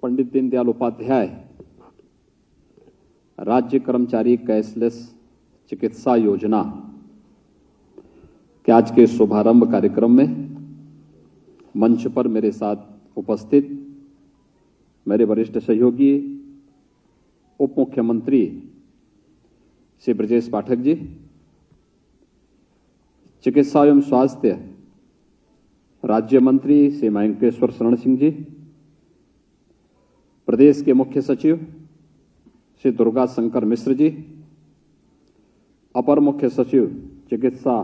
पंडित दीनदयाल उपाध्याय राज्य कर्मचारी कैशलेस चिकित्सा योजना के आज के शुभारंभ कार्यक्रम में मंच पर मेरे साथ उपस्थित मेरे वरिष्ठ सहयोगी उप मुख्यमंत्री श्री ब्रजेश पाठक जी, चिकित्सा एवं स्वास्थ्य राज्य मंत्री श्री मयंकेश्वर शरण सिंह जी, प्रदेश के मुख्य सचिव श्री दुर्गा शंकर मिश्र जी, अपर मुख्य सचिव चिकित्सा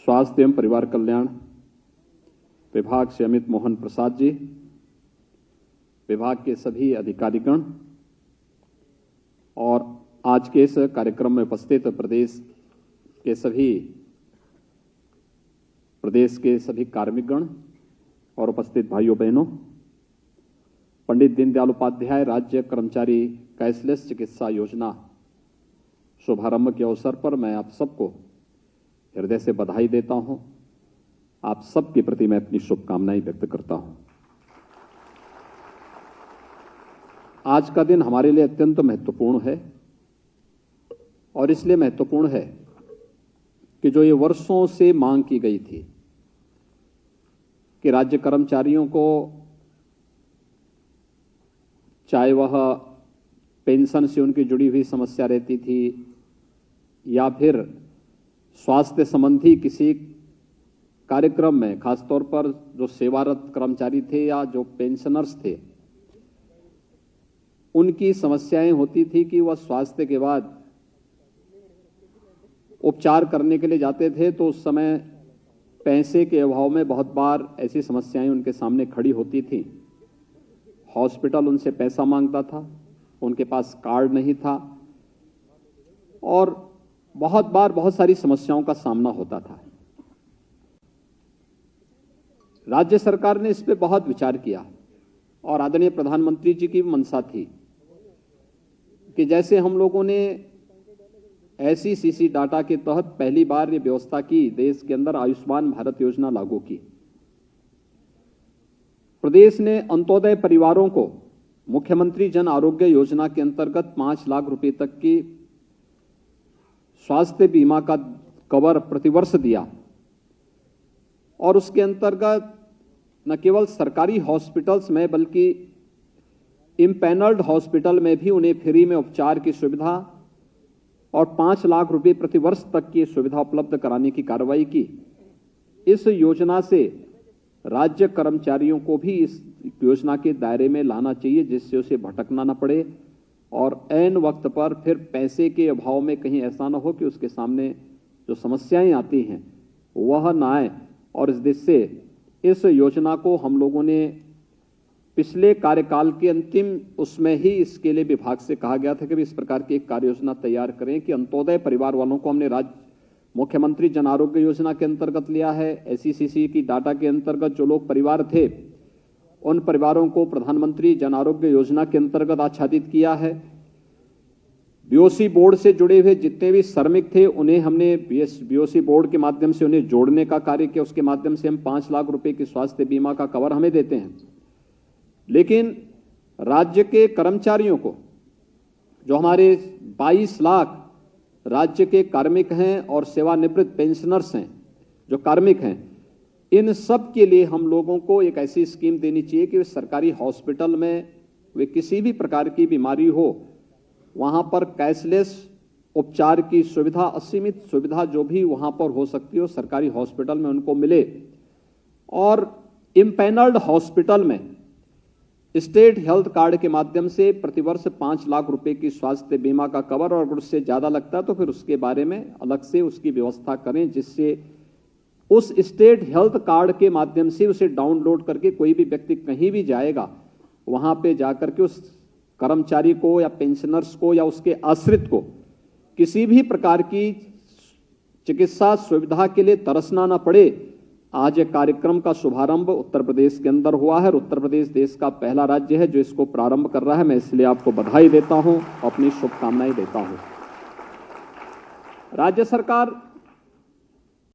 स्वास्थ्य एवं परिवार कल्याण विभाग से अमित मोहन प्रसाद जी, विभाग के सभी अधिकारीगण और आज के इस कार्यक्रम में उपस्थित प्रदेश के सभी कार्मिकगण और उपस्थित भाइयों बहनों, पंडित दीनदयाल उपाध्याय राज्य कर्मचारी कैशलेस चिकित्सा योजना शुभारंभ के अवसर पर मैं आप सबको हृदय से बधाई देता हूं। आप सबके प्रति मैं अपनी शुभकामनाएं व्यक्त करता हूं। आज का दिन हमारे लिए अत्यंत महत्वपूर्ण है और इसलिए महत्वपूर्ण है कि जो ये वर्षों से मांग की गई थी कि राज्य कर्मचारियों को, चाहे वह पेंशन से उनकी जुड़ी हुई समस्या रहती थी या फिर स्वास्थ्य संबंधी किसी कार्यक्रम में, खासतौर पर जो सेवारत कर्मचारी थे या जो पेंशनर्स थे, उनकी समस्याएं होती थी कि वह स्वास्थ्य के बाद उपचार करने के लिए जाते थे तो उस समय पैसे के अभाव में बहुत बार ऐसी समस्याएं उनके सामने खड़ी होती थी। हॉस्पिटल उनसे पैसा मांगता था, उनके पास कार्ड नहीं था और बहुत बार बहुत सारी समस्याओं का सामना होता था। राज्य सरकार ने इस पे बहुत विचार किया और आदरणीय प्रधानमंत्री जी की मंशा थी कि जैसे हम लोगों ने SECC डाटा के तहत पहली बार ये व्यवस्था की, देश के अंदर आयुष्मान भारत योजना लागू की। प्रदेश ने अंत्योदय परिवारों को मुख्यमंत्री जन आरोग्य योजना के अंतर्गत 5 लाख रुपए तक की स्वास्थ्य बीमा का कवर प्रतिवर्ष दिया और उसके अंतर्गत न केवल सरकारी हॉस्पिटल्स में बल्कि इम्पैनल्ड हॉस्पिटल में भी उन्हें फ्री में उपचार की सुविधा और 5 लाख रुपए प्रतिवर्ष तक की सुविधा उपलब्ध कराने की कार्रवाई की। इस योजना से राज्य कर्मचारियों को भी इस योजना के दायरे में लाना चाहिए जिससे उसे भटकना न पड़े और ऐन वक्त पर फिर पैसे के अभाव में कहीं ऐसा न हो कि उसके सामने जो समस्याएं आती हैं वह न आए। और इस देश से इस योजना को हम लोगों ने पिछले कार्यकाल के अंतिम उसमें ही इसके लिए विभाग से कहा गया था कि इस प्रकार की एक कार्य योजना तैयार करें कि अंत्योदय परिवार वालों को हमने राज्य मुख्यमंत्री जन आरोग्य योजना के अंतर्गत लिया है। SECC की डाटा के अंतर्गत जो लोग परिवार थे उन परिवारों को प्रधानमंत्री जन आरोग्य योजना के अंतर्गत आच्छादित किया है। BOC बोर्ड से जुड़े हुए जितने भी श्रमिक थे उन्हें हमने BOC बोर्ड के माध्यम से उन्हें जोड़ने का कार्य किया। उसके माध्यम से हम 5 लाख रुपए की स्वास्थ्य बीमा का कवर हमें देते हैं। लेकिन राज्य के कर्मचारियों को, जो हमारे 22 लाख राज्य के कार्मिक हैं और सेवानिवृत्त पेंशनर्स हैं जो कार्मिक हैं, इन सब के लिए हम लोगों को एक ऐसी स्कीम देनी चाहिए कि वे सरकारी हॉस्पिटल में वे किसी भी प्रकार की बीमारी हो वहां पर कैशलेस उपचार की सुविधा, असीमित सुविधा जो भी वहां पर हो सकती हो सरकारी हॉस्पिटल में उनको मिले। और इम्पैनल्ड हॉस्पिटल में स्टेट हेल्थ कार्ड के माध्यम से प्रतिवर्ष 5 लाख रुपए की स्वास्थ्य बीमा का कवर, और अगर उससे ज्यादा लगता है तो फिर उसके बारे में अलग से उसकी व्यवस्था करें जिससे उस स्टेट हेल्थ कार्ड के माध्यम से उसे डाउनलोड करके कोई भी व्यक्ति कहीं भी जाएगा वहां पे जाकर के उस कर्मचारी को या पेंशनर्स को या उसके आश्रित को किसी भी प्रकार की चिकित्सा सुविधा के लिए तरसना न पड़े। आज एक कार्यक्रम का शुभारंभ उत्तर प्रदेश के अंदर हुआ है और उत्तर प्रदेश देश का पहला राज्य है जो इसको प्रारंभ कर रहा है। मैं इसलिए आपको बधाई देता हूं, अपनी शुभकामनाएं देता हूं। राज्य सरकार